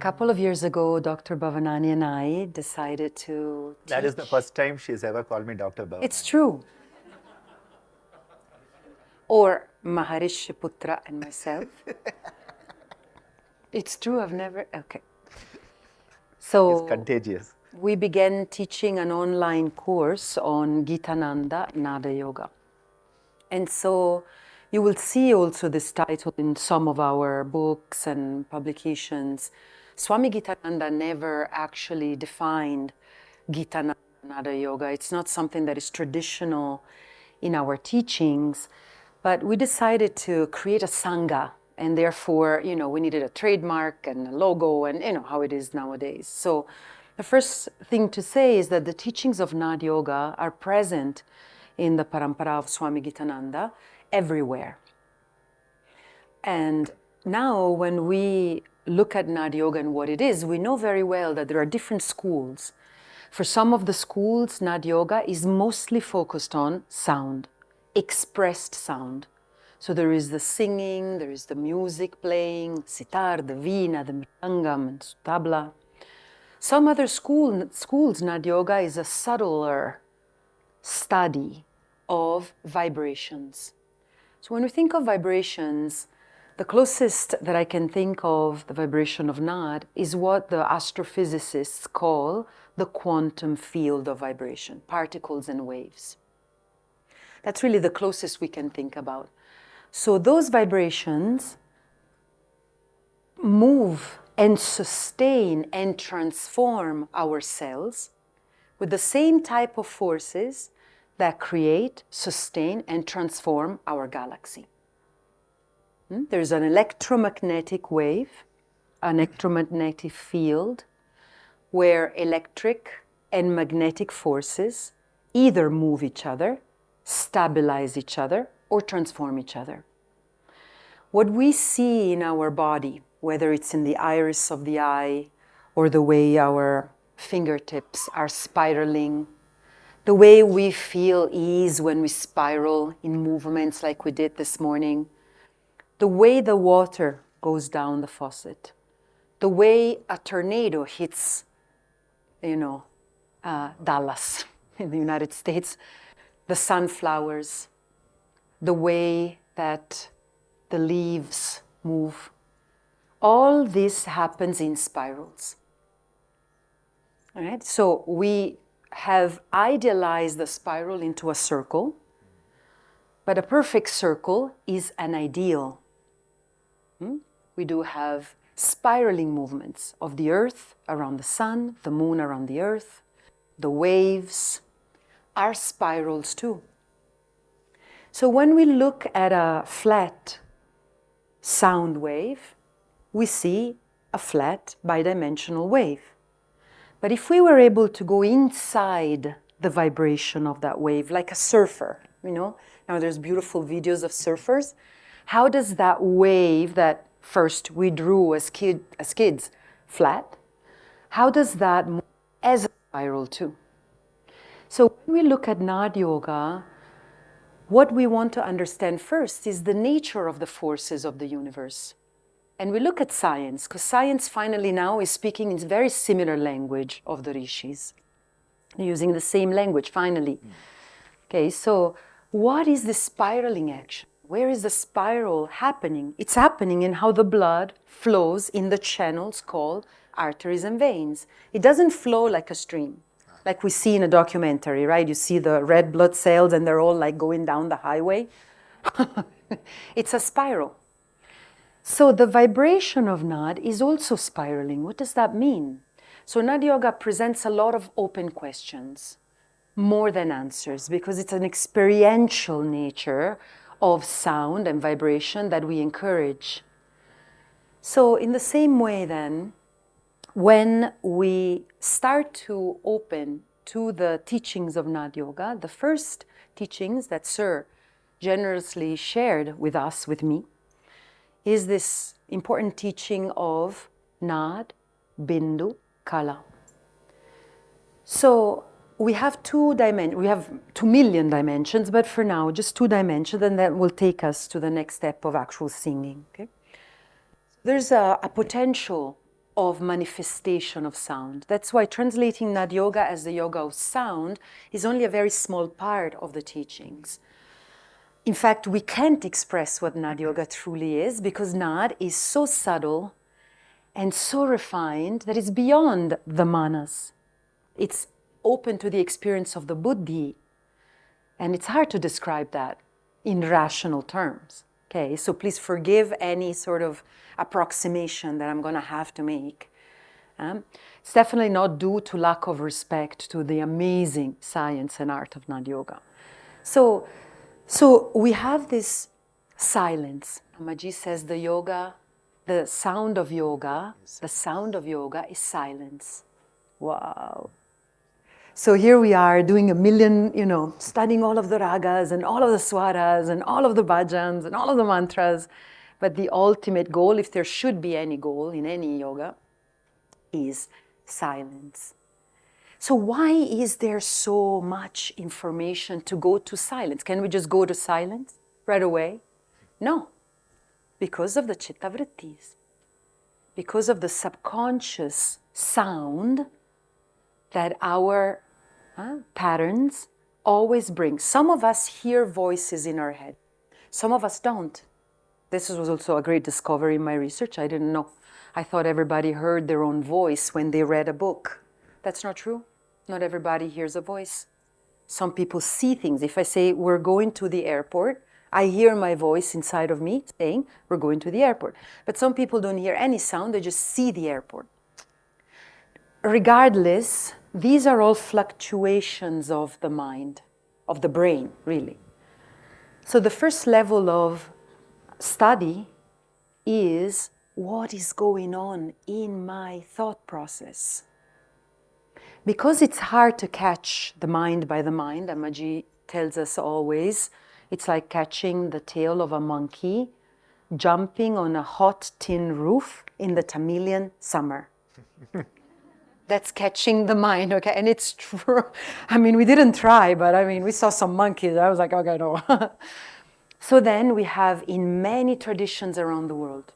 couple of years ago, Dr. Bhavanani and I decided to teach. That is the first time she's ever called me Dr. Bhavanani. It's true. Or Maharishi Putra and myself. It's true, I've never, okay. So It's contagious. we began teaching an online course on Gitananda Nada Yoga. And so you will see also this title in some of our books and publications. Swami Gitananda never actually defined Gitananda Nada Yoga. It's not something that is traditional in our teachings, but we decided to create a Sangha, and therefore, we needed a trademark and a logo and how it is nowadays. So the first thing to say is that the teachings of Nad Yoga are present in the parampara of Swami Gitananda everywhere. And now when we look at Nad Yoga and what it is, we know very well that there are different schools. For some of the schools, Nad Yoga is mostly focused on sound, expressed sound. So there is the singing, there is the music playing, sitar, the veena, the mridangam, and tabla. Some other schools, Nad Yoga is a subtler study of vibrations. So when we think of vibrations, the closest that I can think of the vibration of Nad is what the astrophysicists call the quantum field of vibration, particles and waves. That's really the closest we can think about. So those vibrations move and sustain and transform our cells with the same type of forces that create, sustain, and transform our galaxy. There's an electromagnetic wave, an electromagnetic field, where electric and magnetic forces either move each other, stabilize each other, or transform each other. What we see in our body, whether it's in the iris of the eye, or the way our fingertips are spiraling, the way we feel ease when we spiral in movements like we did this morning, the way the water goes down the faucet, the way a tornado hits, Dallas in the United States, the sunflowers, the way that the leaves move. All this happens in spirals. All right? So we have idealized the spiral into a circle, but a perfect circle is an ideal. We do have spiraling movements of the earth around the sun, the moon around the earth. The waves are spirals too. So when we look at a flat sound wave, we see a flat bidimensional wave. But if we were able to go inside the vibration of that wave, like a surfer, now there's beautiful videos of surfers, how does that wave that first we drew as kids flat, how does that move as a spiral too? So when we look at Nad Yoga, what we want to understand first is the nature of the forces of the universe. And we look at science, because science finally now is speaking in very similar language of the rishis. They're using the same language, finally. Okay, so what is the spiraling action? Where is the spiral happening? It's happening in how the blood flows in the channels called arteries and veins. It doesn't flow like a stream, like we see in a documentary, right? You see the red blood cells and they're all like going down the highway. It's a spiral. So the vibration of Nad is also spiraling. What does that mean? So Nad Yoga presents a lot of open questions, more than answers, because it's an experiential nature of sound and vibration that we encourage. So in the same way then, when we start to open to the teachings of Nad Yoga, the first teachings that Sir generously shared with us, with me, is this important teaching of Nad, Bindu, Kala. So we have 2 million dimensions, but for now, just 2 dimensions, and that will take us to the next step of actual singing. Okay? There's a potential of manifestation of sound. That's why translating Nad Yoga as the yoga of sound is only a very small part of the teachings. In fact, we can't express what Nad Yoga truly is because Nad is so subtle and so refined that it's beyond the manas. It's open to the experience of the buddhi. And it's hard to describe that in rational terms. Okay, so please forgive any sort of approximation that I'm going to have to make. It's definitely not due to lack of respect to the amazing science and art of Nad Yoga. So we have this silence. Amaji says the sound of yoga is silence. Wow. So here we are doing a million, studying all of the ragas and all of the swaras and all of the bhajans and all of the mantras. But the ultimate goal, if there should be any goal in any yoga, is silence. So why is there so much information to go to silence? Can we just go to silence right away? No, because of the chitta vrittis, because of the subconscious sound that our patterns always bring. Some of us hear voices in our head. Some of us don't. This was also a great discovery in my research. I didn't know. I thought everybody heard their own voice when they read a book. That's not true. Not everybody hears a voice. Some people see things. If I say, we're going to the airport, I hear my voice inside of me saying, we're going to the airport. But some people don't hear any sound, they just see the airport. Regardless, these are all fluctuations of the mind, of the brain, really. So the first level of study is what is going on in my thought process. Because it's hard to catch the mind by the mind, Amaji tells us always, it's like catching the tail of a monkey jumping on a hot tin roof in the Tamilian summer. That's catching the mind, okay? And it's true. I mean, we didn't try, but I mean, we saw some monkeys. I was like, okay, no. So then we have in many traditions around the world,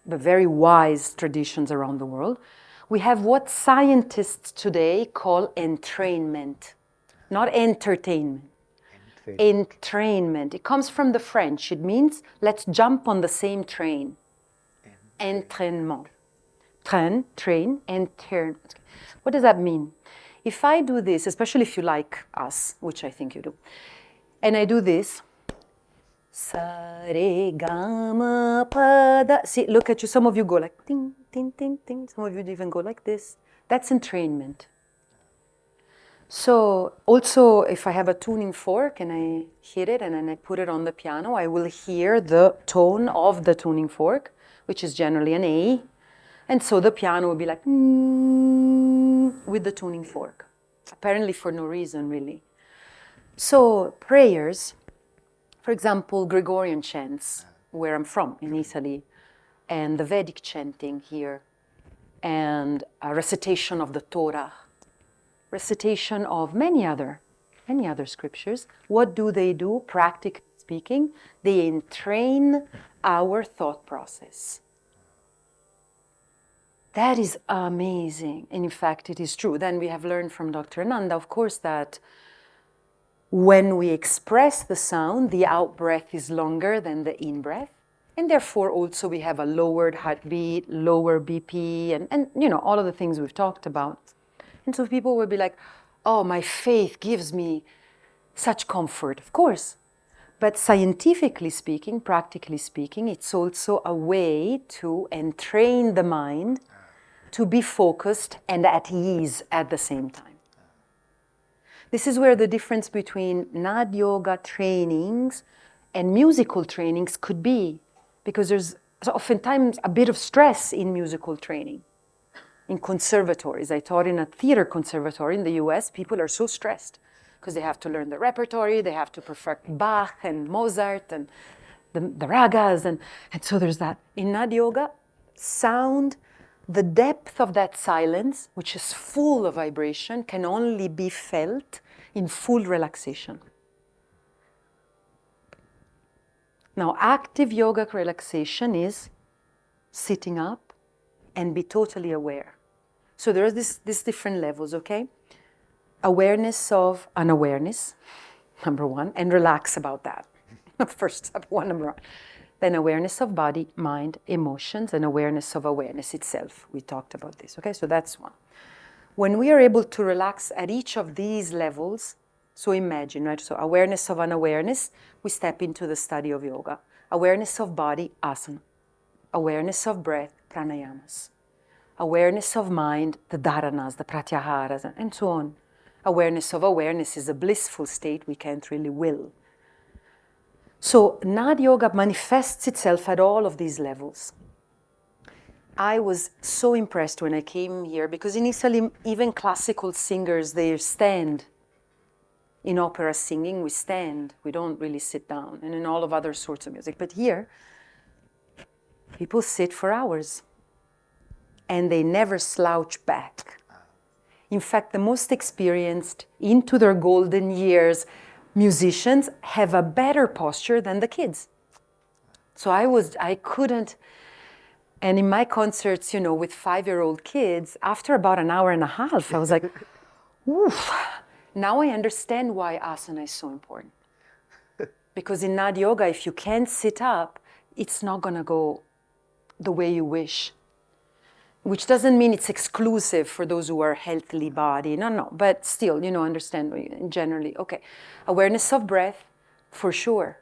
the very wise traditions around the world, we have what scientists today call entrainment, not entertainment. Entrainment. It comes from the French. It means let's jump on the same train. Entraînement. Train, and turn. What does that mean? If I do this, especially if you like us, which I think you do, and I do this, sa re ga ma pa da. See, look at you. Some of you go like ting, ting, ting, ting. Some of you even go like this. That's entrainment. So also, if I have a tuning fork and I hit it and then I put it on the piano, I will hear the tone of the tuning fork, which is generally an A. And so the piano will be like, with the tuning fork. Apparently for no reason, really. So prayers, for example, Gregorian chants, where I'm from, in Italy, and the Vedic chanting here, and a recitation of the Torah, recitation of many other scriptures. What do? Practically speaking, they entrain our thought process. That is amazing. And in fact, it is true. Then we have learned from Dr. Ananda, of course, that when we express the sound, the out-breath is longer than the in-breath. And therefore, also, we have a lowered heartbeat, lower BP, and all of the things we've talked about. And so people will be like, oh, my faith gives me such comfort. Of course. But scientifically speaking, practically speaking, it's also a way to entrain the mind to be focused and at ease at the same time. This is where the difference between Nad Yoga trainings and musical trainings could be, because there's oftentimes a bit of stress in musical training. In conservatories, I taught in a theater conservatory in the US, people are so stressed because they have to learn the repertory, they have to perfect Bach and Mozart and the ragas, and so there's that. In Nad Yoga, sound, the depth of that silence, which is full of vibration, can only be felt in full relaxation. Now, active yogic relaxation is sitting up, and be totally aware. So there are these different levels, okay? Awareness of unawareness, number one, and relax about that. First step, number one. Then awareness of body, mind, emotions, and awareness of awareness itself. We talked about this, okay? So that's one. When we are able to relax at each of these levels, so imagine, right? So awareness of unawareness, we step into the study of yoga. Awareness of body, asana. Awareness of breath, pranayamas. Awareness of mind, the dharanas, the pratyaharas, and so on. Awareness of awareness is a blissful state we can't really will. So Nad Yoga manifests itself at all of these levels. I was so impressed when I came here because in Italy, even classical singers, they stand. In opera singing, we stand. We don't really sit down. And in all of other sorts of music. But here, people sit for hours. And they never slouch back. In fact, the most experienced, into their golden years, musicians have a better posture than the kids. So I couldn't, and in my concerts, with 5-year-old kids, after about an hour and a half, I was like, oof. Now I understand why asana is so important. Because in Nad Yoga, if you can't sit up, it's not going to go the way you wish. Which doesn't mean it's exclusive for those who are healthily body. No. But still, understand generally. Okay. Awareness of breath, for sure.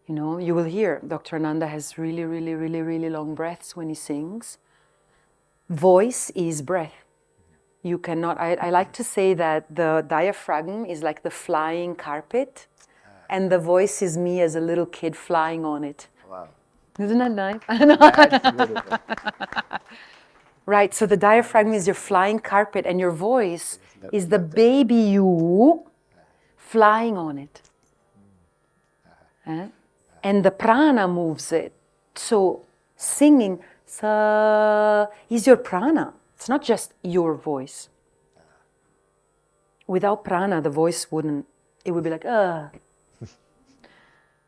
You will hear Dr. Ananda has really, really, really, really long breaths when he sings. Voice is breath. You cannot, I like to say that the diaphragm is like the flying carpet, and the voice is me as a little kid flying on it. Wow. Isn't that nice? That's beautiful. Right, so the diaphragm is your flying carpet, and your voice is the baby you flying on it. And the prana moves it. So singing sa is your prana. It's not just your voice. Without prana, the voice wouldn't, it would be like,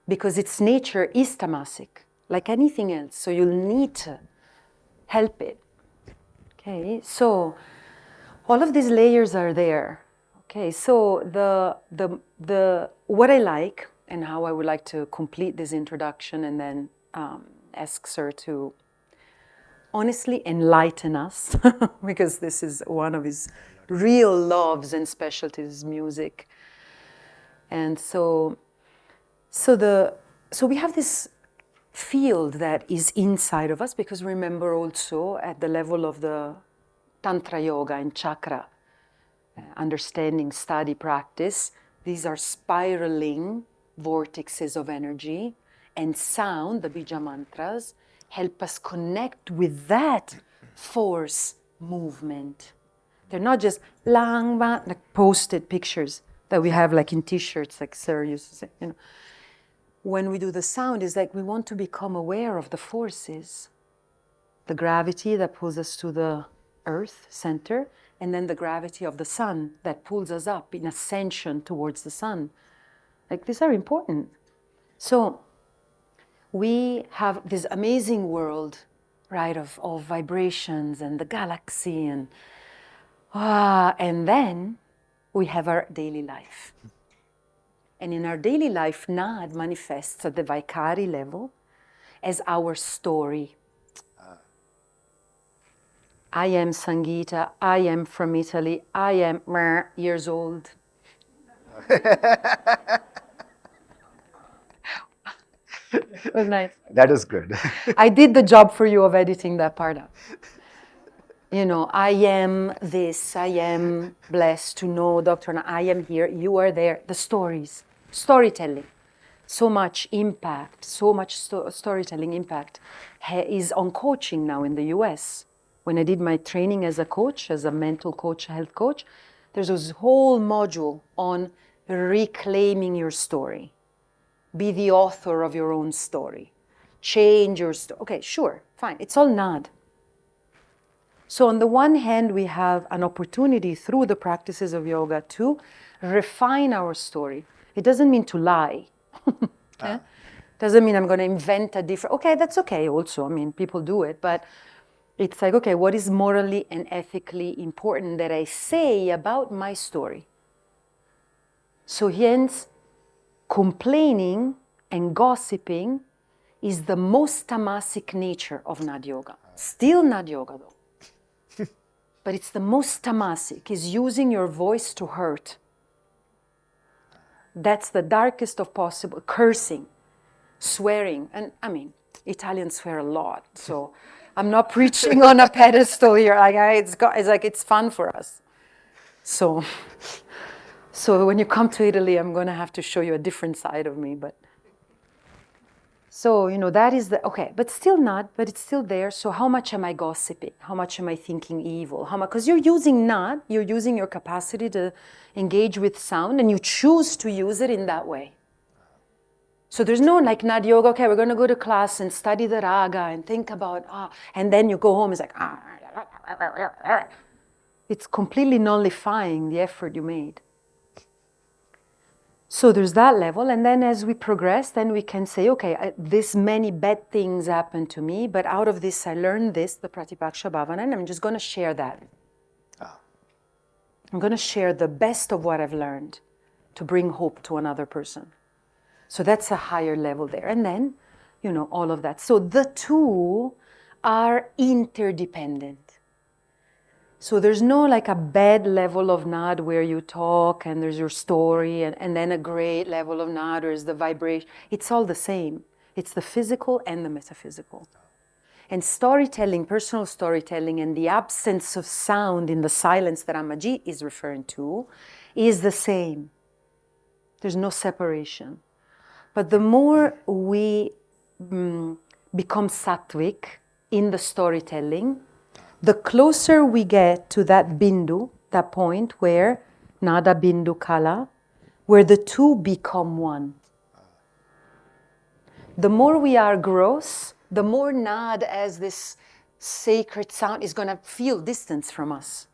because its nature is tamasic, like anything else. So you'll need to help it. Okay, so all of these layers are there. Okay, so the what I like and how I would like to complete this introduction and then ask Sir to honestly enlighten us, because this is one of his real loves and specialties, music. And so we have this field that is inside of us, because remember also at the level of the Tantra Yoga and chakra, understanding, study, practice, these are spiraling vortexes of energy, and sound, the bija mantras, help us connect with that force movement. They're not just lang, like posted pictures that we have like in t-shirts, like Sir used to say, When we do the sound, it's like we want to become aware of the forces. The gravity that pulls us to the earth center, and then the gravity of the sun that pulls us up in ascension towards the sun. Like, these are important. So we have this amazing world, right, of vibrations and the galaxy, and then we have our daily life. And in our daily life, Nad manifests at the Vaikari level as our story. I am Sangeeta, I am from Italy, I am years old. It was nice. That is good. I did the job for you of editing that part out. I am this, I am blessed to know Dr. I am here, you are there. The stories, storytelling. So much impact, so much storytelling impact is on coaching now in the US. When I did my training as a coach, as a mental coach, health coach, there's this whole module on reclaiming your story. Be the author of your own story. Change your story. Okay, sure, fine. It's all Nad. So on the one hand, we have an opportunity through the practices of yoga to refine our story. It doesn't mean to lie. Doesn't mean I'm going to invent a different... Okay, that's okay also. I mean, people do it. But It's like, okay, what is morally and ethically important that I say about my story? So hence, complaining and gossiping is the most tamasic nature of Nad Yoga. Still Nad Yoga though. But it's the most tamasic, is using your voice to hurt. That's the darkest of possible, cursing, swearing. And I mean, Italians swear a lot, so I'm not preaching on a pedestal here. It's like it's fun for us. So when you come to Italy, I'm going to have to show you a different side of me. But so, that is okay, but it's still there. So how much am I gossiping? How much am I thinking evil? How much? Because you're using your capacity to engage with sound, and you choose to use it in that way. So there's no like Nad Yoga, okay, we're going to go to class and study the raga and think about, and then you go home, it's like, it's completely nullifying the effort you made. So there's that level, and then as we progress, then we can say, okay, this many bad things happened to me, but out of this I learned this, the Pratipaksha Bhavana, and I'm just going to share that. I'm going to share the best of what I've learned to bring hope to another person. So that's a higher level there. And then, all of that. So the two are interdependent. So there's no like a bad level of nad where you talk and there's your story, and then a great level of nad where is the vibration. It's all the same. It's the physical and the metaphysical. And storytelling, personal storytelling, and the absence of sound in the silence that Amaji is referring to is the same. There's no separation. But the more we become sattvic in the storytelling, the closer we get to that bindu, that point where nada bindu kala, where the two become one. The more we are gross, the more nad as this sacred sound is going to feel distance from us.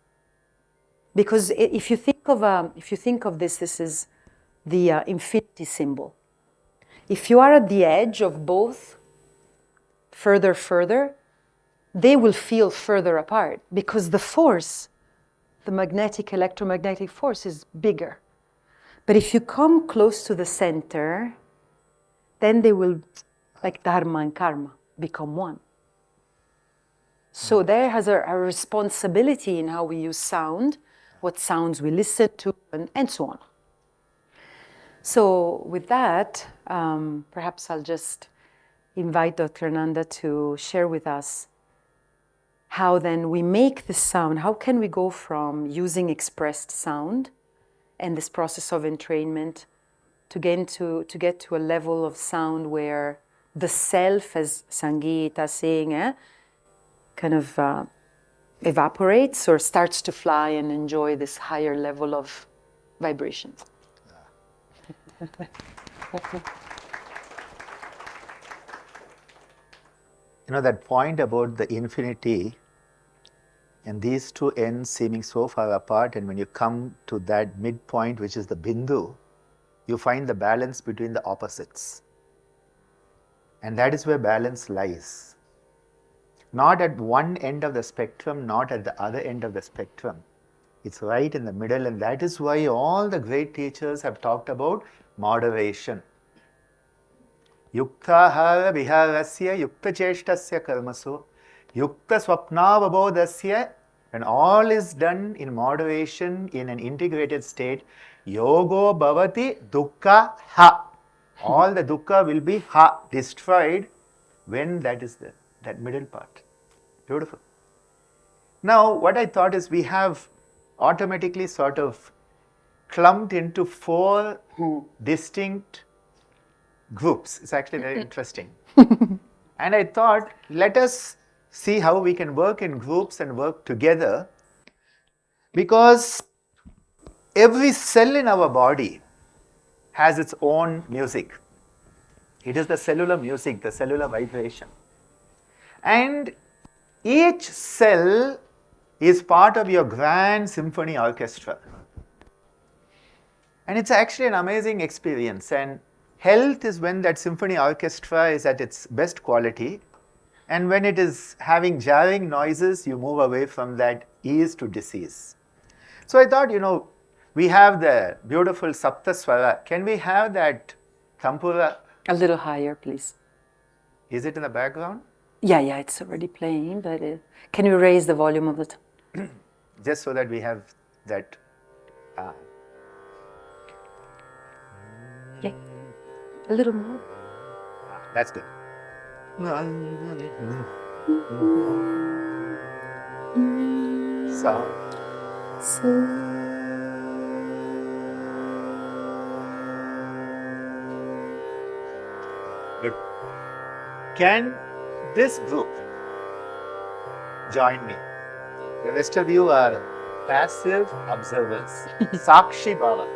Because if you think of this is the infinity symbol. If you are at the edge of both, further, they will feel further apart because the force, the electromagnetic force is bigger. But if you come close to the center, then they will, like dharma and karma, become one. So there has a responsibility in how we use sound, what sounds we listen to, and so on. So with that, perhaps I'll just invite Dr. Ananda to share with us how then we make the sound. How can we go from using expressed sound and this process of entrainment to get to a level of sound where the self, as Sangeeta saying, kind of evaporates or starts to fly and enjoy this higher level of vibrations. That point about the infinity and these two ends seeming so far apart, and when you come to that midpoint, which is the bindu, you find the balance between the opposites. And that is where balance lies. Not at one end of the spectrum, not at the other end of the spectrum. It's right in the middle, and that is why all the great teachers have talked about moderation. Yuktahara viharasya yukta cheshtasya karmasu yukta swapnavabodhasya. When all is done in moderation, in an integrated state, yogo bhavati dukkha ha. All the dukkha will be destroyed when that is that middle part. Beautiful. Now, what I thought is we have automatically sort of clumped into 4 distinct groups. It's actually very interesting. And I thought, let us see how we can work in groups and work together, because every cell in our body has its own music. It is the cellular music, the cellular vibration. And each cell is part of your grand symphony orchestra. And it's actually an amazing experience. And health is when that symphony orchestra is at its best quality. And when it is having jarring noises, you move away from that ease to disease. So I thought, we have the beautiful Saptaswara. Can we have that Tampura? A little higher, please. Is it in the background? Yeah, it's already playing, but can you raise the volume of it? Just so that we have that. Yeah, a little more. That's good. So. Good. Can this group join me? The rest of you are passive observers. Sakshi Bhava.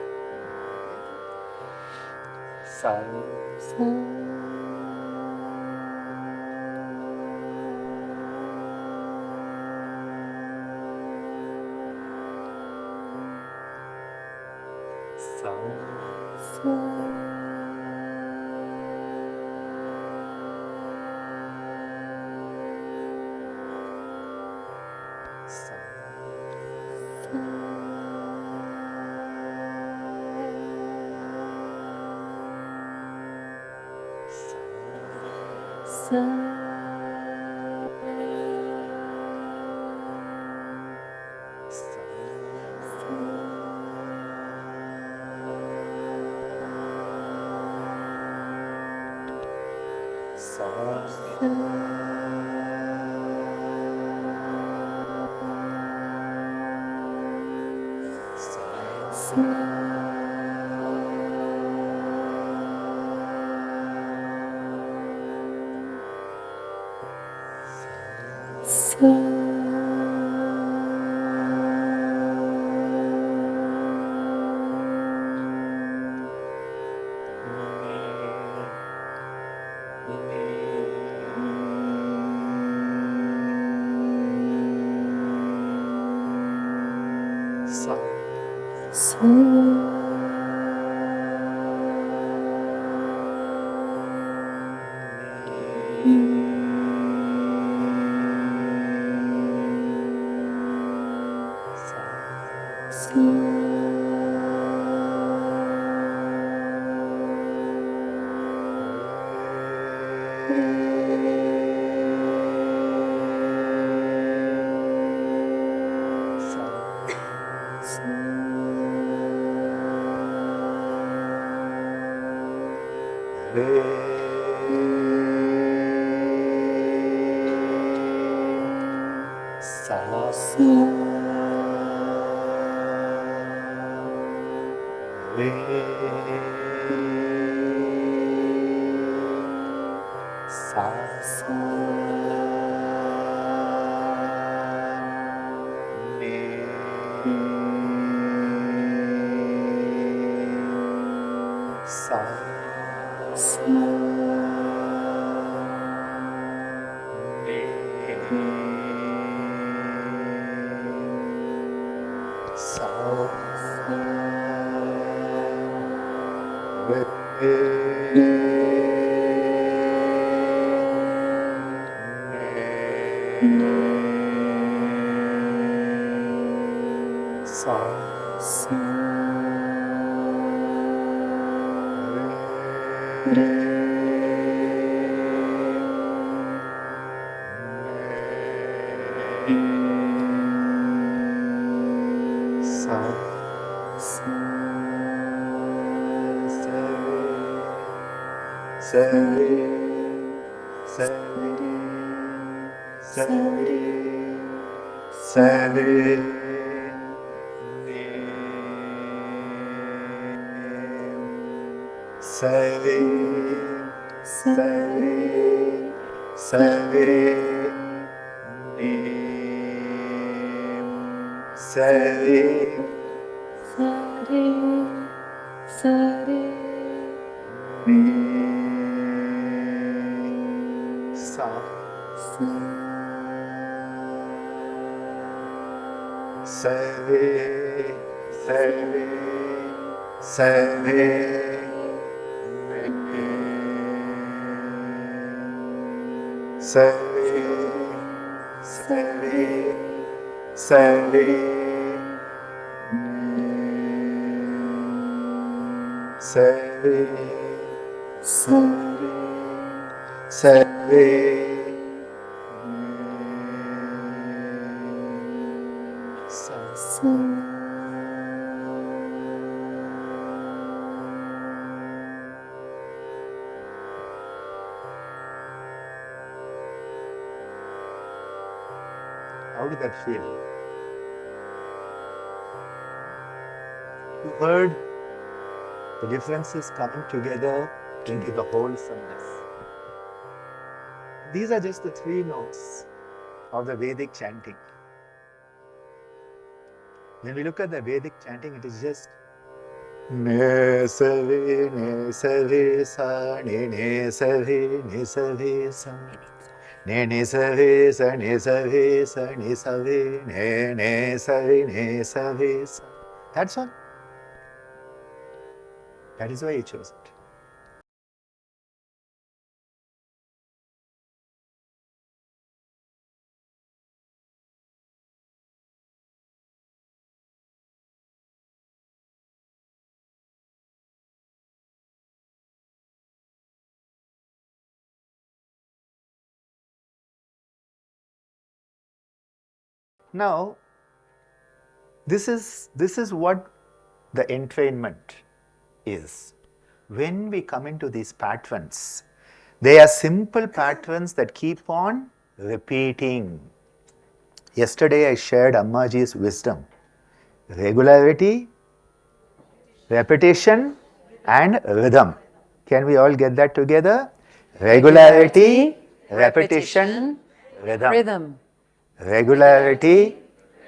Sare, Sare, Sare, Sare, How did that feel? You heard the differences coming together into the wholesomeness. These are just the 3 notes of the Vedic chanting. When we look at the Vedic chanting, it is just ne save sa ne save sa ne save sa ne save sa ne save ne save sa. That's all. That is why he chose it. Now, this is what the entrainment is. When we come into these patterns, they are simple patterns that keep on repeating. Yesterday I shared Ammaji's wisdom. Regularity, repetition and rhythm. Can we all get that together? Regularity, repetition, rhythm. Regularity,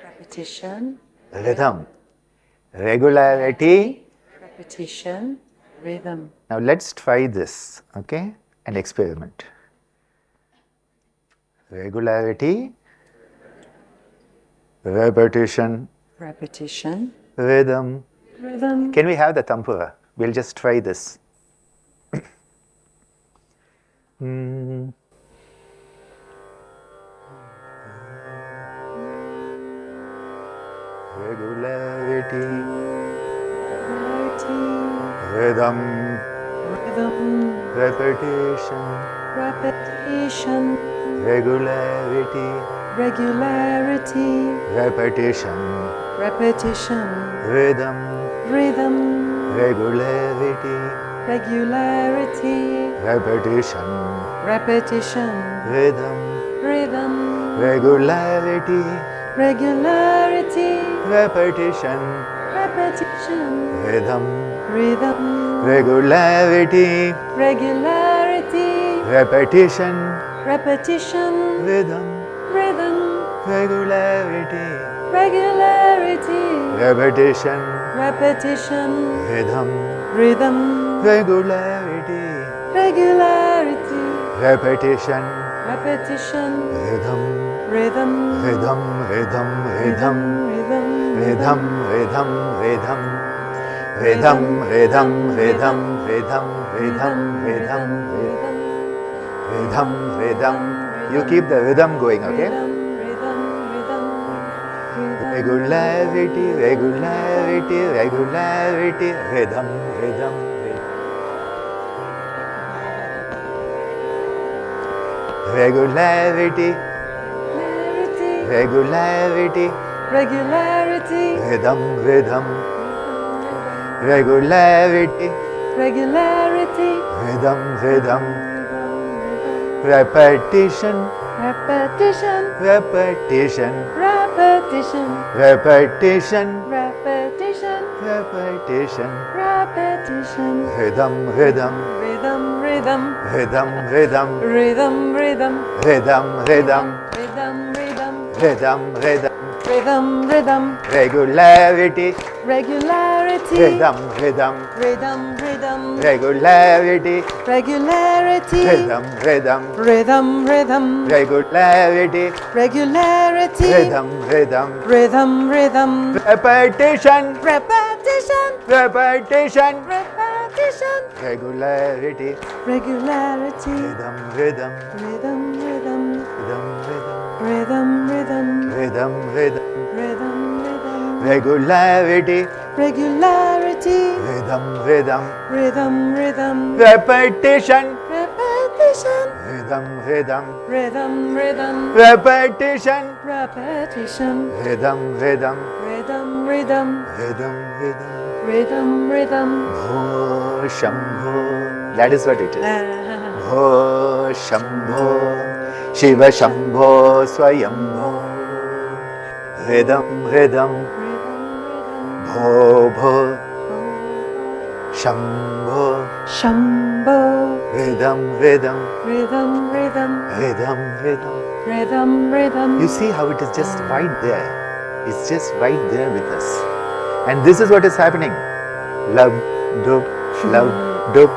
repetition, rhythm. Regularity, repetition, rhythm. Now let's try this, okay, and experiment. Regularity, repetition, Repetition, rhythm. rhythm. Can we have the tampura? We'll just try this. Regularity, rhythm, repetition, repetition, regularity, repetition, rhythm, regularity, repetition, rhythm, regularity, repetition, rhythm, regularity, repetition, rhythm, regularity, repetition, rhythm, regularity, repetition, rhythm, rhythm, rhythm, rhythm, rhythm, rhythm, rhythm, rhythm, rhythm, rhythm, rhythm. You keep the rhythm going, okay? Regularity, regularity, regularity, rhythm, rhythm, regularity, regularity, rhythm, rhythm, regularity, rhythm, rhythm, repetition, repetition, repetition, repetition, rhythm, rhythm, rhythm, rhythm, rhythm, rhythm, rhythm, rhythm, regularity, rhythm, rhythm, regularity, rhythm, rhythm, regularity, rhythm, repetition, repetition, regularity, rhythm, rhythm, rhythm, rhythm, rhythm, rhythm, rhythm, rhythm, regularity, regularity, rhythm, rhythm, rhythm, rhythm, repetition, repetition, rhythm, rhythm, rhythm, rhythm, repetition, repetition, rhythm, rhythm, rhythm, rhythm, rhythm, rhythm. rhythm, rhythm. Bho Shambho. That is what it is. Bho Shambho. Shiva Shambho Swayambho. Rhythm, rhythm. Bho Bho. Shambho. Shambho, Rhythm, rhythm. rhythm, rhythm, Rhythm, rhythm. rhythm, rhythm. You see how it is just right there. It's just right there with us. And this is what is happening. Love, dup, love, dup.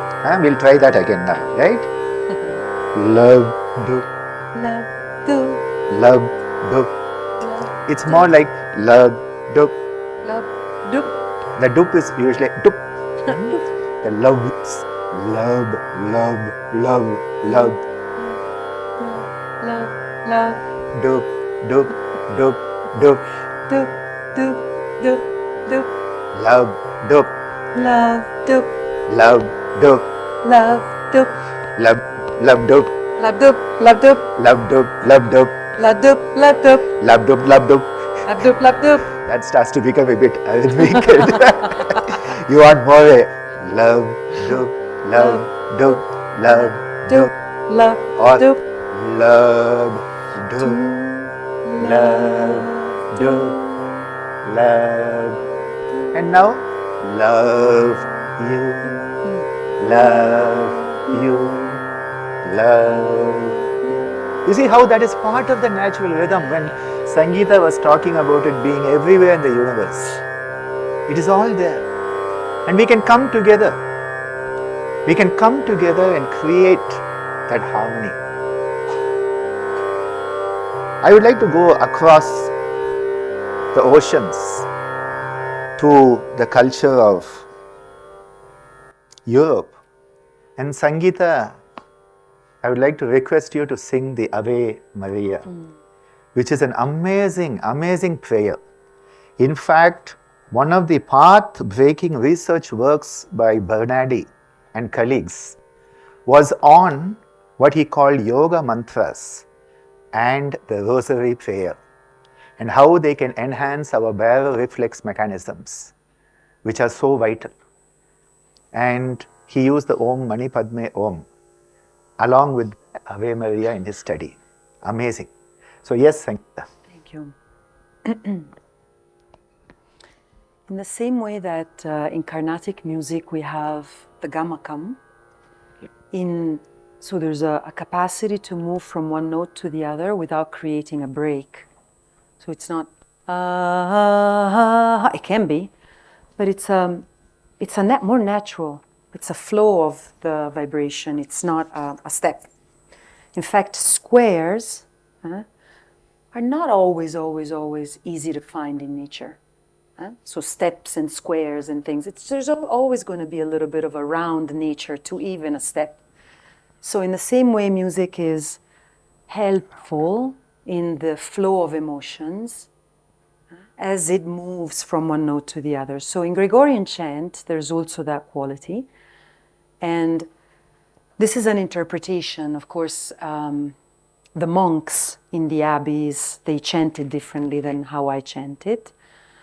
We'll try that again now, right? Love, dup, Love, do, love, dup. love, It's more like love, dup. love, do, The dup is usually dup. The love is love, love, love, love. love, love, Dup, dup, dup, dup. do, do, do, do, Love, dup, love, do, love, dup. love, do, Love, love, dup. love, do, love, do, Love, dup, love, dup. love, do, love, do, Love, dup, love, dup. love, do, love, do. That starts to become a bit rhythmic. You want more? Love, dup, love, dup, love, Do, dup. love, Or do, love, dup, love, dup, love. And now, love you, love you, love. You see how that is part of the natural rhythm when Sangeeta was talking about it being everywhere in the universe. It is all there. And we can come together. We can come together and create that harmony. I would like to go across the oceans to the culture of Europe. And Sangeeta, I would like to request you to sing the Ave Maria, which is an amazing, amazing prayer. In fact, one of the path-breaking research works by Bernardi and colleagues was on what he called yoga mantras and the rosary prayer, and how they can enhance our baroreflex mechanisms, which are so vital. And he used the Om Mani Padme Om along with Ave Maria in his study. Amazing. So yes, Sangeeta. Thank you. In the same way that in Carnatic music we have the gamakam, so there's a capacity to move from one note to the other without creating a break. So it's not it can be, but it's more natural. It's a flow of the vibration. It's not a step. In fact, squares are not always easy to find in nature. So steps and squares and things, there's always going to be a little bit of a round nature to even a step. So in the same way, music is helpful in the flow of emotions as it moves from one note to the other. So in Gregorian chant, there's also that quality. And this is an interpretation. Of course, the monks in the abbeys, they chanted differently than how I chant it.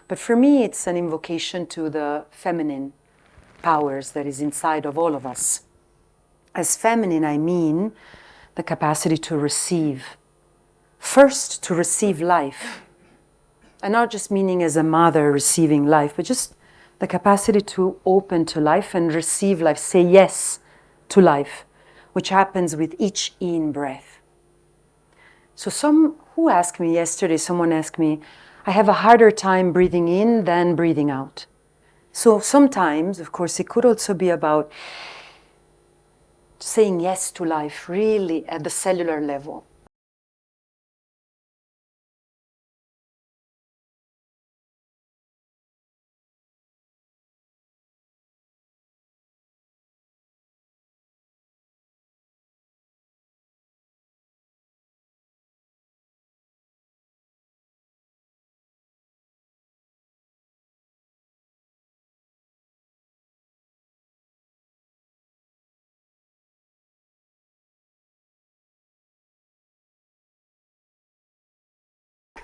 But for me, it's an invocation to the feminine powers that is inside of all of us. As feminine, I mean the capacity to receive. First, to receive life. And not just meaning as a mother receiving life, but just the capacity to open to life and receive life, say yes to life, which happens with each in-breath. So someone asked me, I have a harder time breathing in than breathing out. So sometimes, of course, it could also be about saying yes to life, really at the cellular level.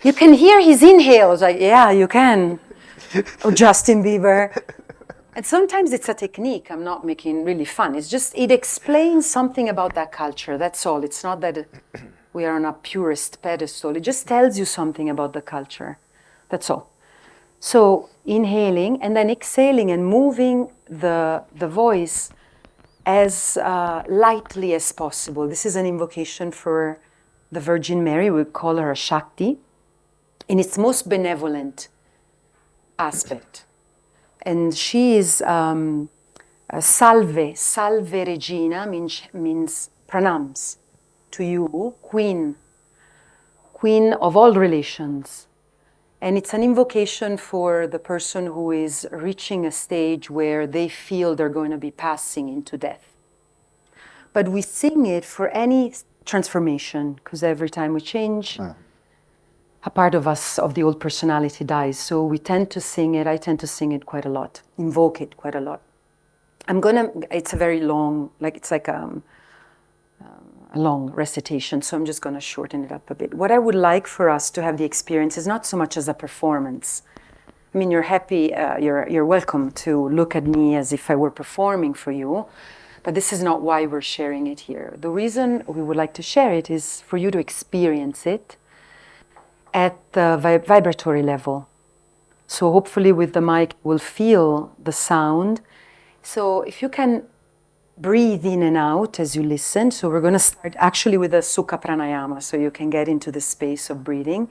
You can hear his inhales. Like, yeah, you can. Oh, Justin Bieber. And sometimes it's a technique. I'm not making really fun. It's just, it explains something about that culture. That's all. It's not that we are on a purist pedestal. It just tells you something about the culture. That's all. So inhaling and then exhaling and moving the voice as lightly as possible. This is an invocation for the Virgin Mary. We call her a Shakti in its most benevolent aspect. And she is Salve Regina means pranams to you, Queen of all relations. And it's an invocation for the person who is reaching a stage where they feel they're going to be passing into death. But we sing it for any transformation, because every time we change, a part of us, of the old personality, dies. So we tend to sing it. I tend to sing it quite a lot, invoke it quite a lot. It's a very long, it's like a long recitation, so I'm just going to shorten it up a bit. What I would like for us to have the experience is not so much as a performance. I mean, you're happy, you're welcome to look at me as if I were performing for you, but this is not why we're sharing it here. The reason we would like to share it is for you to experience it at the vibratory level. So hopefully with the mic, we'll feel the sound. So if you can breathe in and out as you listen. So we're going to start actually with a Sukha Pranayama, so you can get into the space of breathing.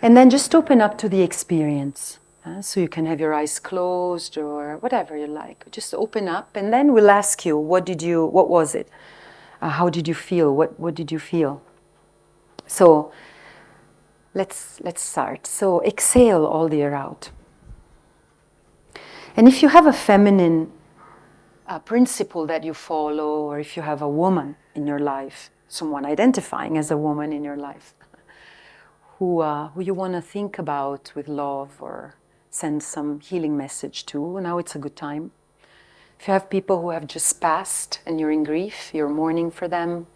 And then just open up to the experience. So you can have your eyes closed or whatever you like. Just open up, and then we'll ask you, what was it? How did you feel? What did you feel? So let's start. So exhale all the air out. And if you have a feminine principle that you follow, or if you have a woman in your life, someone identifying as a woman in your life, who you want to think about with love or send some healing message to, now it's a good time. If you have people who have just passed and you're in grief, you're mourning for them,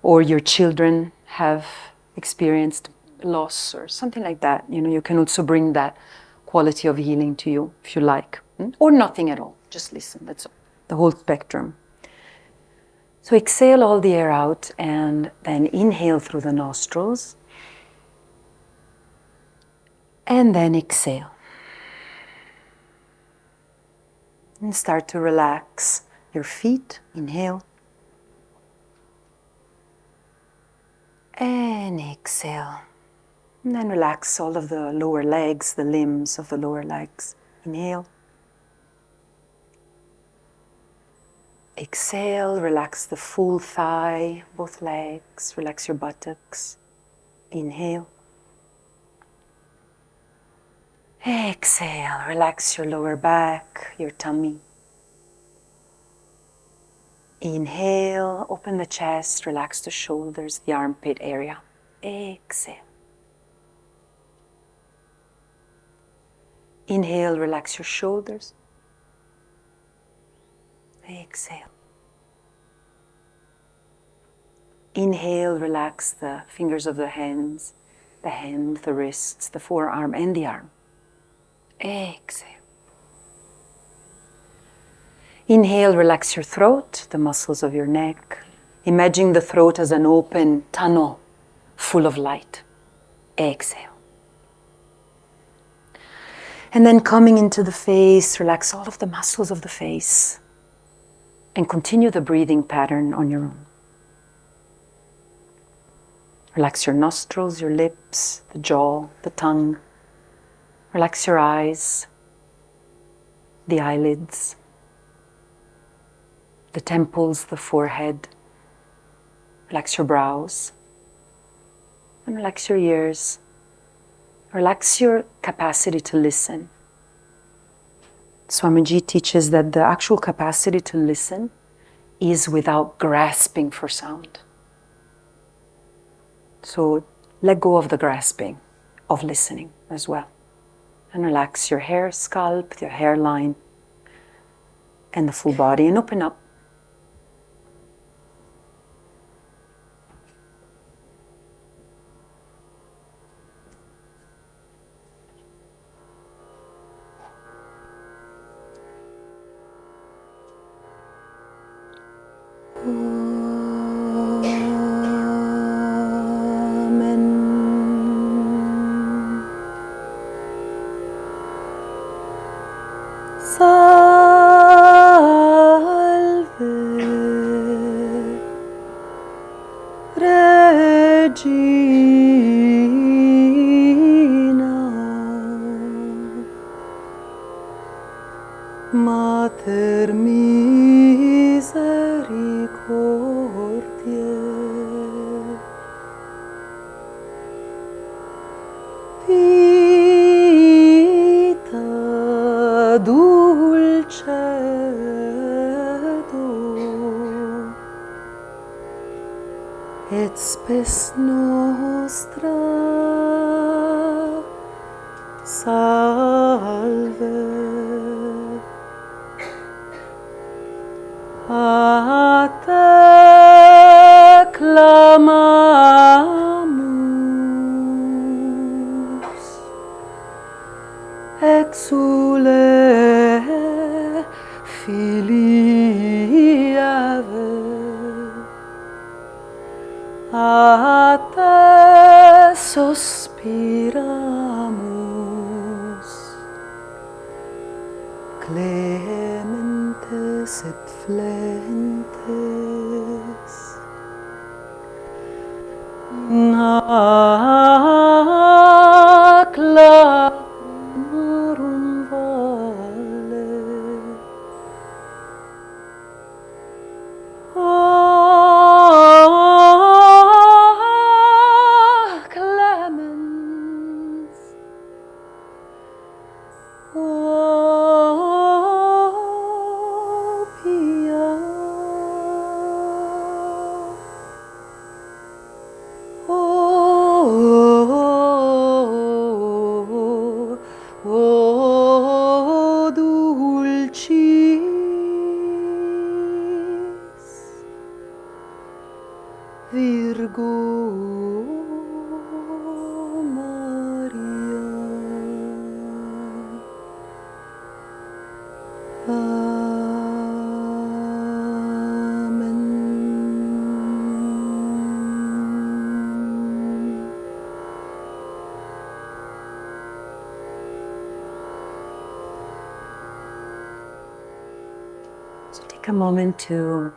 or your children have experienced loss or something like that, you can also bring that quality of healing to you if you like, or nothing at all. Just listen, that's all. The whole spectrum. So exhale all the air out and then inhale through the nostrils. And then exhale. And start to relax your feet. Inhale. And exhale. And then relax all of the lower legs, the limbs of the lower legs. Inhale. Exhale, relax the full thigh, both legs, relax your buttocks. Inhale. Exhale, relax your lower back, your tummy. Inhale, open the chest, relax the shoulders, the armpit area. Exhale. Inhale, relax your shoulders. Exhale. Inhale, relax the fingers of the hands, the hand, the wrists, the forearm, and the arm. Exhale. Inhale, relax your throat, the muscles of your neck. Imagine the throat as an open tunnel full of light. Exhale. And then coming into the face, relax all of the muscles of the face. And continue the breathing pattern on your own. Relax your nostrils, your lips, the jaw, the tongue. Relax your eyes, the eyelids, the temples, the forehead. Relax your brows. And relax your ears. Relax your capacity to listen. Swamiji teaches that the actual capacity to listen is without grasping for sound. So let go of the grasping of listening as well. And relax your hair, scalp, your hairline, and the full body, and open up. Amen. Salve Regina Mater misericordiae Vita dulcedo et spes nostra salve a te clamamus exule filii ave a te suspiramus clementes et flentes nac lacrimarum vale clemens pia dulcis Virgo Maria. Amen. So take a moment to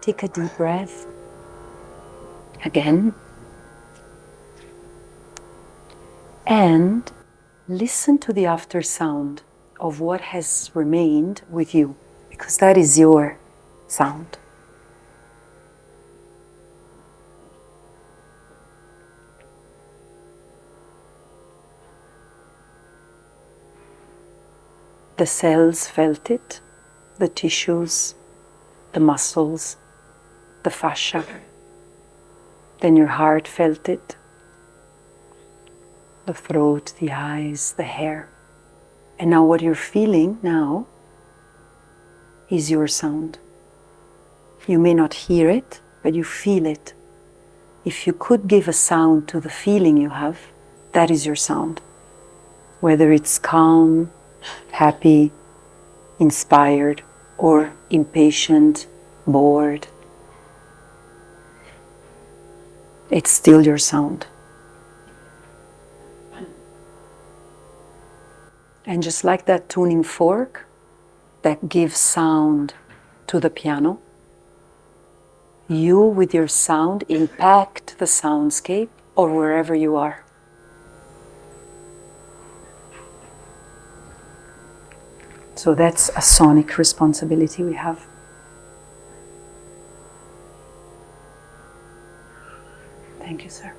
take a deep breath again and listen to the after sound of what has remained with you, because that is your sound. The cells felt it, the tissues, the muscles, the fascia. Then your heart felt it, the throat, the eyes, the hair. And now what you're feeling now is your sound. You may not hear it, but you feel it. If you could give a sound to the feeling you have, that is your sound. Whether it's calm, happy, inspired, or impatient, bored, it's still your sound. And just like that tuning fork that gives sound to the piano, you with your sound impact the soundscape or wherever you are. So that's a sonic responsibility we have. Thank you, sir.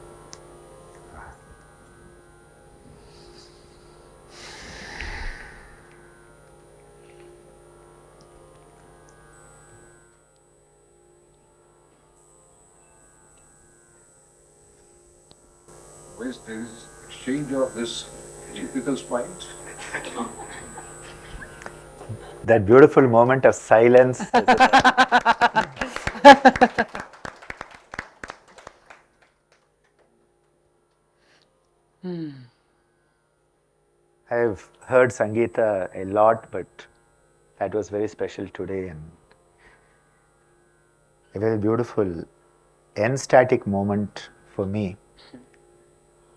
Where's this exchange of this typical spines? That beautiful moment of silence. I've heard Sangeeta a lot, but that was very special today. And a very beautiful ecstatic moment for me.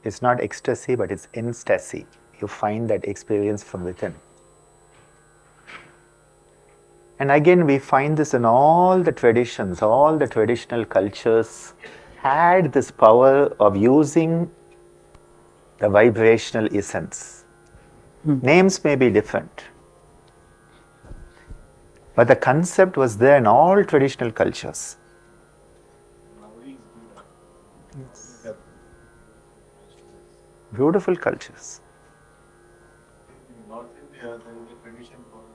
It's not ecstasy, but it's ecstasy. You find that experience from within. And again, we find this in all the traditions, all the traditional cultures had this power of using the vibrational essence. Names may be different, but the concept was there in all traditional cultures. Beautiful cultures. In North India, there is a tradition called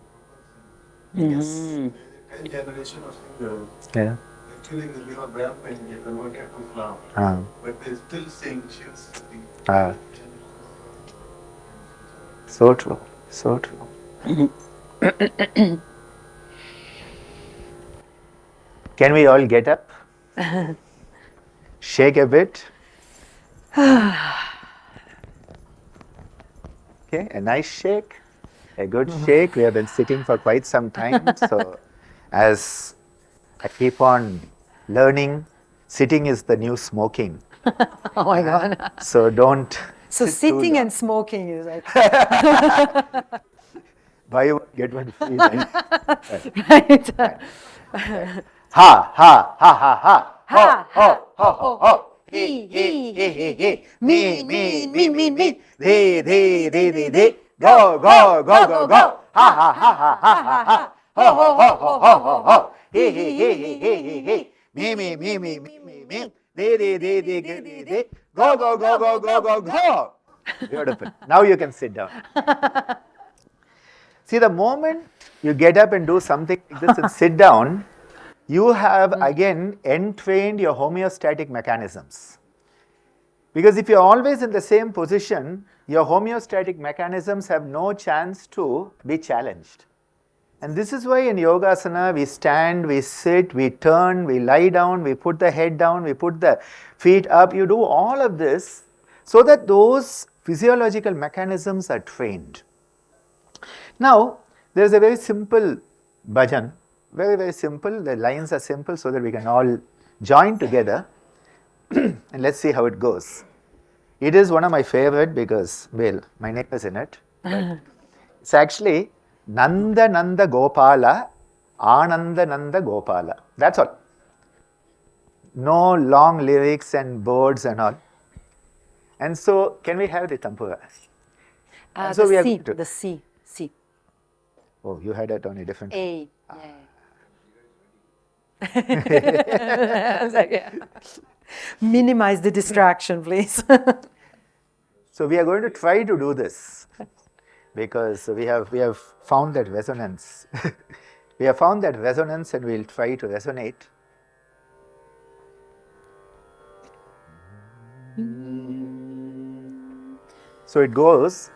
Yes. there is a 10th generation of singers. Yeah. Actually, they live a Brahmin and they converted to Islam. Ah. But they still sing Shiv Sati. Ah. So true. So true. Can we all get up? Shake a bit. Okay, a nice shake, a good shake. We have been sitting for quite some time. So, as I keep on learning, sitting is the new smoking. Oh my God. So, don't. So sit too sitting long. and smoking is like, Buy one, get one free. Right? right? Ha, ha, ha, ha, ha. Ha, Ho, ho, ho, ho. He, He, he, he, he. Me, me, me, me, me. They, they. Go, go, go, go, go. Ha, ha, ha, ha, ha, ha, ha. Ho, ho, ho, ho, ho, ho, ho. He, he. Me, me, me, me, me, me, me. They. Go, go, go, go, go, go, go. Beautiful. Now you can sit down. See, the moment you get up and do something like this and sit down, you have again entrained your homeostatic mechanisms. Because if you're always in the same position, your homeostatic mechanisms have no chance to be challenged. And this is why in Yogasana, we stand, we sit, we turn, we lie down, we put the head down, we put the feet up. You do all of this so that those physiological mechanisms are trained. Now, there is a very simple bhajan, very, very simple. The lines are simple so that we can all join together. And let's see how it goes. It is one of my favorite because, well, my name is in it. It's actually Nanda Nanda Gopala, Ananda Nanda Gopala. That's all. No long lyrics and boards and all. And so, can we have the tampura? And so we are going to- The C. Oh, you had it on a different. A. Yeah. I was like, yeah. Minimize the distraction, please. So we are going to try to do this because we have found that resonance. We have found that resonance and we'll try to resonate. So it goes.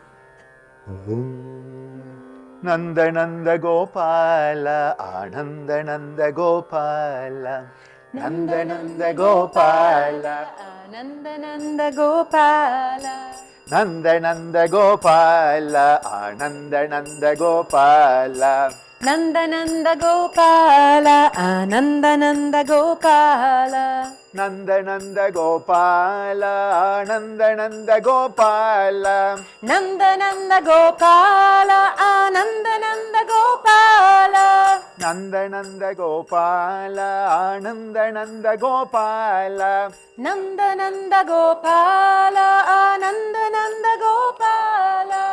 Nanda Nanda Gopala, Ananda Nanda Gopala, Nanda Nanda Gopala, Ananda Nanda Gopala. Nanda Nanda Gopala, Ananda Nanda Gopala, Nanda Nanda Gopala, Ananda Nanda Gopala. Nanda Nanda Gopala, Ananda Nanda Gopala, Nanda Nanda Gopala, Ananda Nanda Gopala. Nanda Nanda Gopala, Ananda Nanda Gopala, Nanda Nanda Gopala, Ananda Nanda Gopala.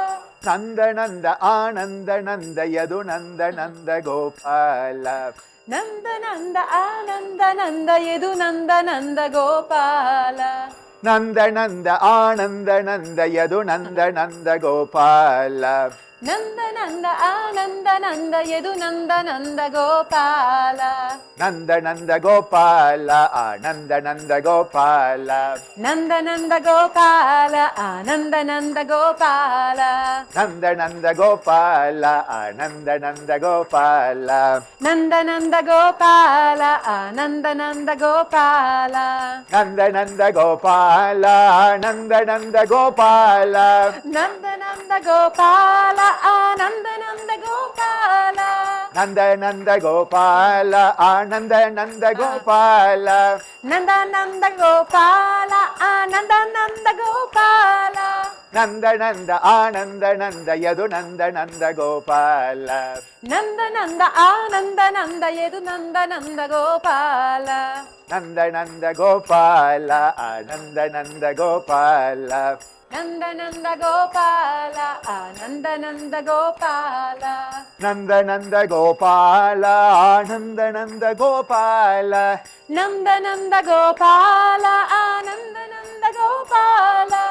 Nanda Nanda Ananda Nanda Yadu Nanda Nanda Gopala, Nanda Nanda Ananda Nanda Yedu Nanda Nanda Gopala. Nanda Nanda Ananda Nanda Yadu Nanda Nanda Gopala, Nanda Nanda Ananda Nanda Yedu Nanda Nanda Gopala. Nanda Nanda Gopala, Ananda Nanda Gopala, Nanda Nanda Gopala, Ananda Nanda Gopala. Nanda Nanda Gopala, Ananda Nanda Gopala, Nanda Nanda Gopala, Ananda Nanda Gopala. Nanda Nanda Gopala, Nanda Nanda Gopala, Nanda Nanda Gopala, Ananda Nanda Gopala. Nanda Nanda Gopala, Ananda Nanda Gopala. Nanda Nanda Gopala, Ananda Nanda Gopala. Nanda Nanda Ananda Nanda Yadu Nanda Nanda Gopala. Nanda Nanda Ananda Nanda Yedu Nanda Nanda Gopala. Nanda Nanda Gopala, Ananda Nanda Gopala. Nanda Nanda Gopala, Ananda Nanda Gopala. Nanda Nanda Gopala, Ananda Nanda Gopala. Nanda Nanda Gopala, Ananda Nanda Gopala.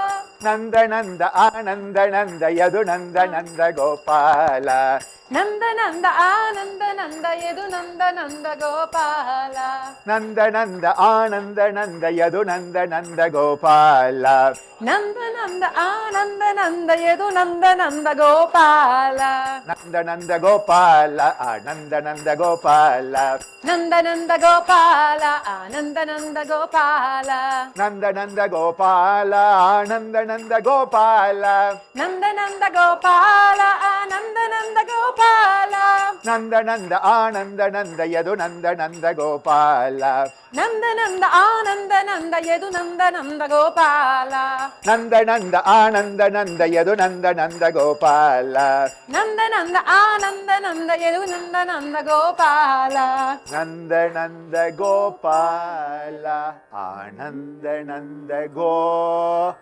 Nanda Nanda Ananda Nanda Yadu Nanda Nanda Gopala. Nanda Nanda Ananda Nanda Yedu Nanda Nanda Gopala. Nanda Nanda Ananda Nanda Yadu Nanda Nanda Gopala. Nanda Nanda Ananda Nanda Yedu Nanda Nanda Gopala. Nanda Nanda Gopala, Ananda Nanda Gopala. Nanda Nanda Gopala, Ananda Nanda Gopala. Nanda Nanda Gopala, Ananda Nanda Gopala. Nanda Nanda Gopala, Ananda Nanda Gopala. Nanda Nanda Ananda Nanda Yadu Nanda Nanda Gopala. Nanda Nanda Ananda Nanda Yedu Nanda Nanda Gopala. Nanda Nanda Ananda Nanda Yadu Nanda Nanda Gopala. Nanda Nanda Ananda Nanda Yedu Nanda Nanda Gopala. Nanda Nanda Gopala, Ananda Nanda Gopala.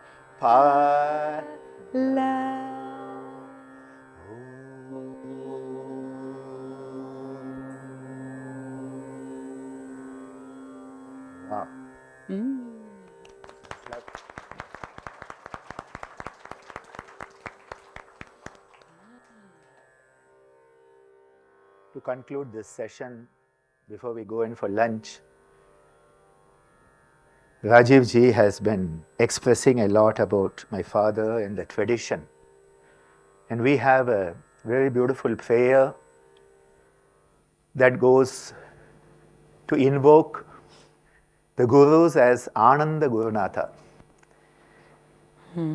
Wow. To conclude this session, before we go in for lunch, Rajiv ji has been expressing a lot about my father and the tradition. And we have a very beautiful prayer that goes to invoke the Gurus as Ananda Gurunatha.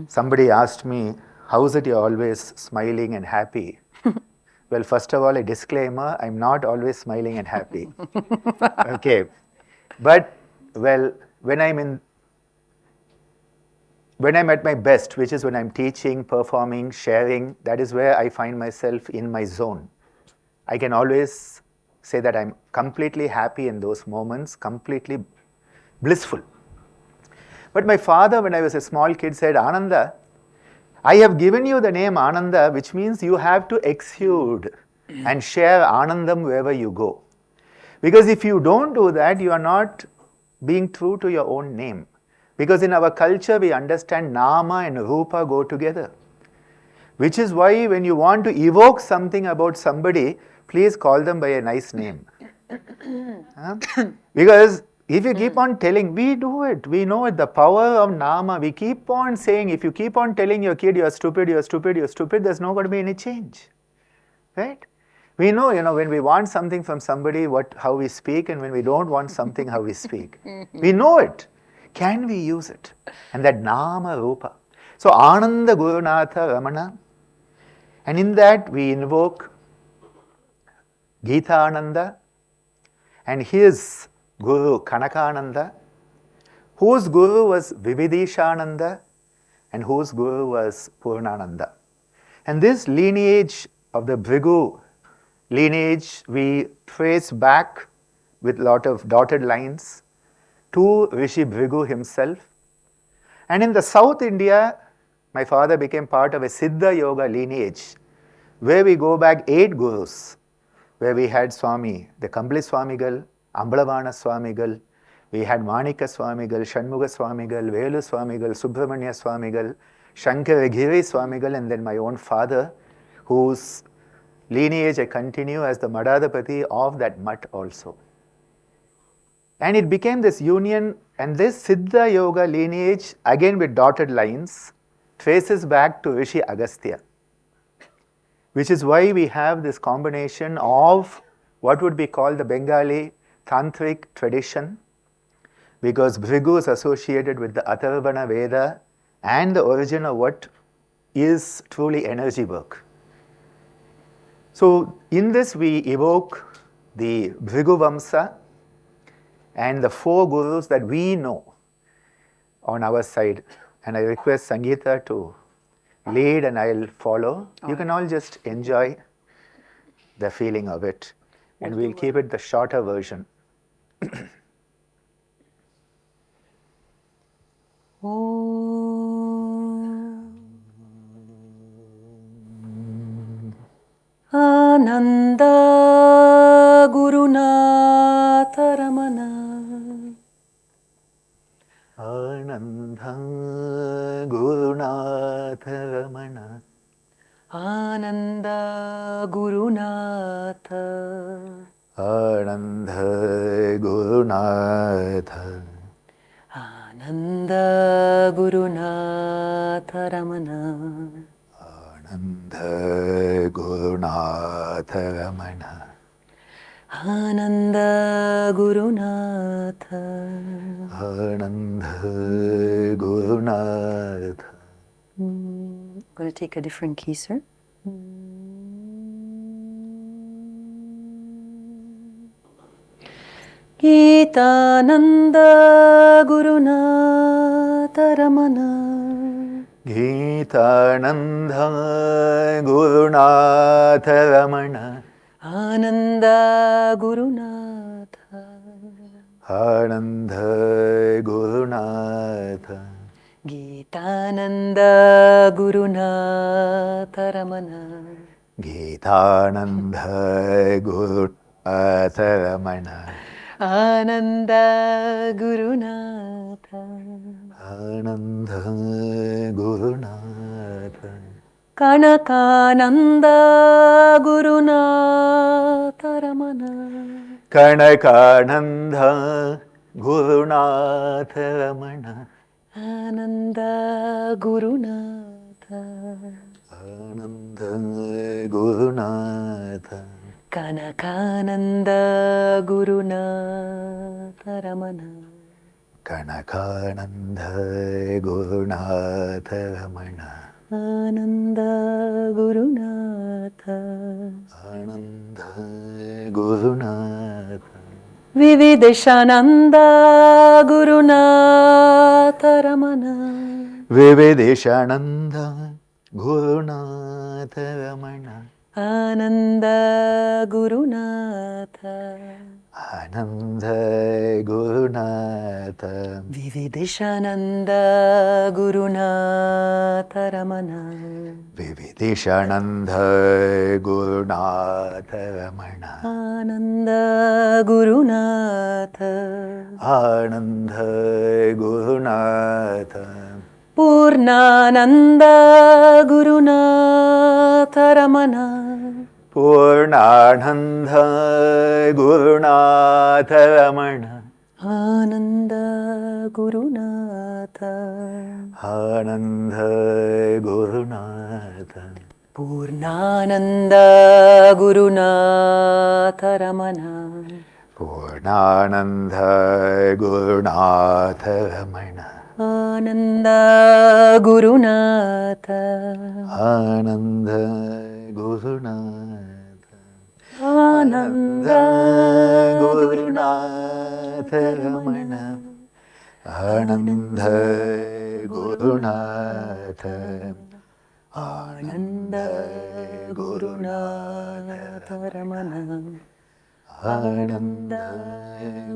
Somebody asked me, how is it you're always smiling and happy? Well, first of all, a disclaimer, I'm not always smiling and happy. Okay. But, well, when I'm at my best, which is when I'm teaching, performing, sharing, that is where I find myself in my zone. I can always say that I'm completely happy in those moments, completely blissful. But my father, when I was a small kid, said, Ananda, I have given you the name Ananda, which means you have to exude and share Anandam wherever you go. Because if you don't do that, you are not being true to your own name. Because in our culture, we understand Nama and Rupa go together. Which is why when you want to evoke something about somebody, please call them by a nice name. Because if you keep on telling, we do it, we know it, the power of Nama, we keep on saying, if you keep on telling your kid, you're stupid, you're stupid, you're stupid, there's not going to be any change. Right? We know, when we want something from somebody, how we speak, and when we don't want something, how we speak. We know it. Can we use it? And that Nama Rupa. So, Ananda Gurunatha Ramana. And in that, we invoke Gita Ananda and his Guru Kanakananda, whose Guru was Vividishananda and whose Guru was Purnananda. And this lineage of the Bhrigu lineage we trace back with a lot of dotted lines to Rishi Bhrigu himself. And in the South India, my father became part of a Siddha Yoga lineage where we go back 8 Gurus, where we had Swami, the Kambli Swamigal, Ambalavana Swamigal, we had Manika Swamigal, Shanmuga Swamigal, Velu Swamigal, Subramanya Swamigal, Shankaragiri Swamigal, and then my own father, whose lineage I continue as the Madhadapati of that mutt also. And it became this union, and this Siddha Yoga lineage, again with dotted lines, traces back to Rishi Agastya. Which is why we have this combination of what would be called the Bengali Tantric tradition, because Bhrigu is associated with the Atharvana Veda and the origin of what is truly energy work. So in this we evoke the Bhrigu Vamsa and the 4 gurus that we know on our side. And I request Sangeeta to lead and I'll follow. You can all just enjoy the feeling of it. And we'll keep it the shorter version. Ananda Gurunatha Ramana. Ananda Gurunatha Ramana. Ananda Gurunatha. Ananda Gurunatha. Ananda Gurunatha Ramana. Ananda Gurunatha Ramana. Ananda Gurunatha. Ananda Gurunatha. I'm going to take a different key, sir. Gitananda Gurunatha Ramana. Gitananda Gurunatha Ramana. Ananda Gurunatha. Ananda Gurunatha. Gitananda Gurunatha Ramana. Gitananda Gurunatha Ramana. Ananda Gurunatha. Ananda Gurunatha. Kanakananda Gurunatha Ramana. Kanakananda Gurunatha Ramana. Ananda Gurunatha. Ananda Gurunatha. Kanakananda Gurunatha Ramana. Kanakananda Gurunatha Ramana. Ananda Gurunatha. Ananda Gurunatha. Vivideshananda Gurunatha Ramana. Vivideshananda Gurunatha Ramana. Ananda Gurunatha. Ananda Gurunatha. Vivideshananda Gurunatha Ramana. Vivideshananda Gurunatha Ramana. Ananda Gurunatha. Ananda Gurunatha. Purnananda Gurunatha Ramana. Purnananda Gurunatha Ramana. Ananda Gurunatha. Ananda Gurunatha. Purnananda Gurunatha Ramana. Purnananda Gurunatha Ramana. Ananda Gurunatha. Ananda Gurunatha. Ananda Gurunatha Ramana. Ananda Gurunatha. Ananda Gurunatha Ramana. Ananda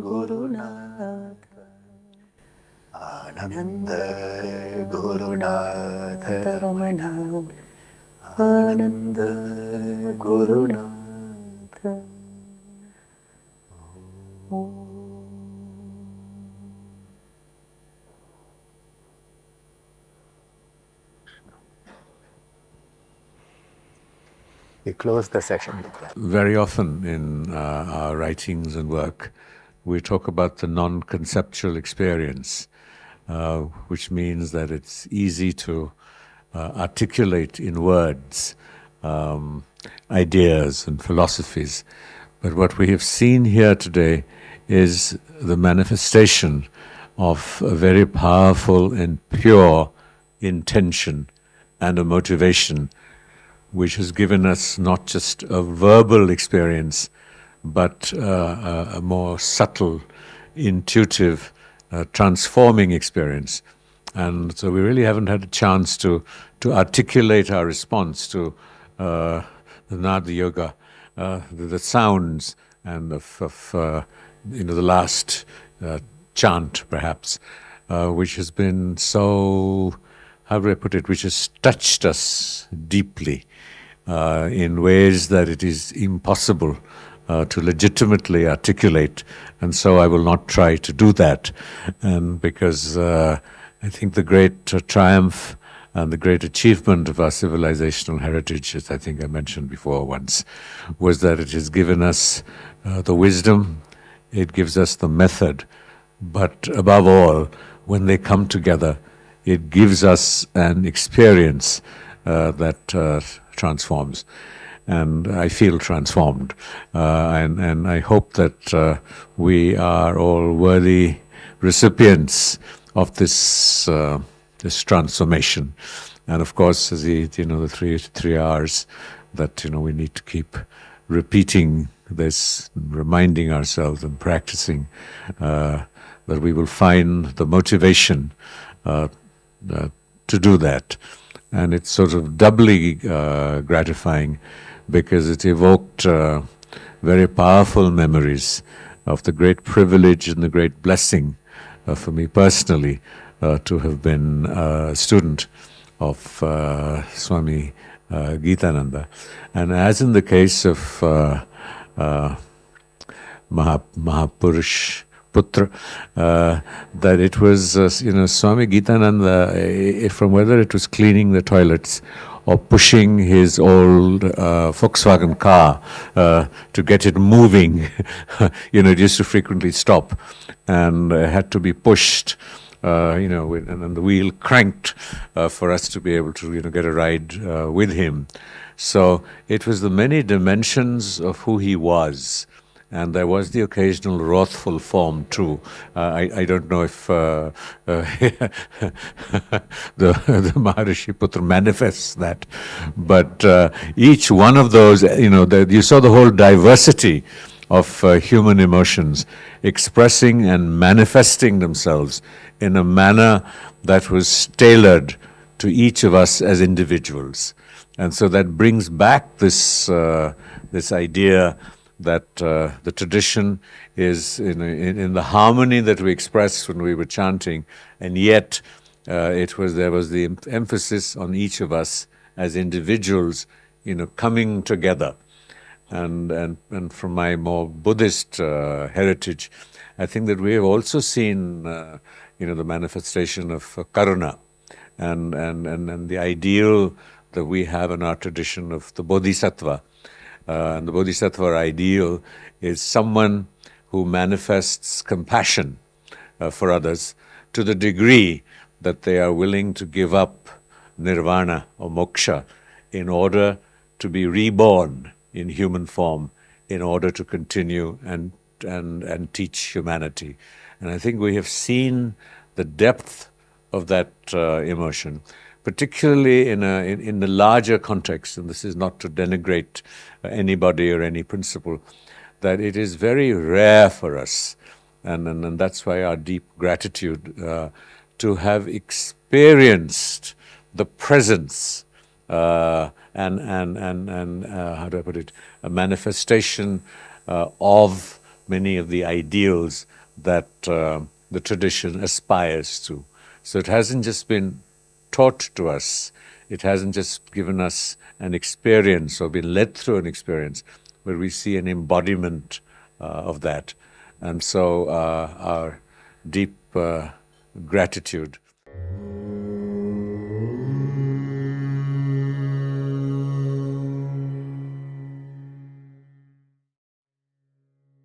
Gurunatha. Ananda Gurunatha Ramana. Ananda Gurunatha. We close the session with that. Very often in our writings and work, we talk about the non-conceptual experience, which means that it's easy to articulate in words ideas and philosophies. But what we have seen here today is the manifestation of a very powerful and pure intention and a motivation which has given us not just a verbal experience, but a more subtle, intuitive, transforming experience. And so we really haven't had a chance to articulate our response to the Nada Yoga, the sounds and of the last chant, perhaps, which has been so, how do I put it, which has touched us deeply in ways that it is impossible to legitimately articulate. And so I will not try to do that. And because I think the great triumph and the great achievement of our civilizational heritage, as I think I mentioned before once, was that it has given us the wisdom, it gives us the method, but above all, when they come together, it gives us an experience that transforms. And I feel transformed. And I hope that we are all worthy recipients of this this transformation. And of course, as the 3 hours that we need to keep repeating this, reminding ourselves and practicing, that we will find the motivation to do that. And it's sort of doubly gratifying because it evoked very powerful memories of the great privilege and the great blessing for me personally to have been a student of Swami Geetananda. And as in the case of Mahapurush Putra, that it was, Swami Geetananda, from whether it was cleaning the toilets or pushing his old Volkswagen car to get it moving, it used to frequently stop and had to be pushed, and then the wheel cranked for us to be able to, get a ride with him. So it was the many dimensions of who he was. And there was the occasional wrathful form too. I don't know if the Maharishi Putra manifests that, but each one of those, you saw the whole diversity of human emotions expressing and manifesting themselves in a manner that was tailored to each of us as individuals. And so that brings back this idea that the tradition is in the harmony that we expressed when we were chanting, and yet there was the emphasis on each of us as individuals, coming together. And from my more Buddhist heritage, I think that we have also seen the manifestation of karuna, and the ideal that we have in our tradition of the bodhisattva. And the bodhisattva ideal is someone who manifests compassion for others to the degree that they are willing to give up nirvana or moksha in order to be reborn in human form, in order to continue and teach humanity. And I think we have seen the depth of that emotion, particularly in the larger context, and this is not to denigrate anybody or any principle, that it is very rare for us, and that's why our deep gratitude to have experienced the presence and how do I put it, a manifestation of many of the ideals that the tradition aspires to. So it hasn't just been taught to us, it hasn't just given us an experience or been led through an experience, but we see an embodiment of that. And so our deep gratitude.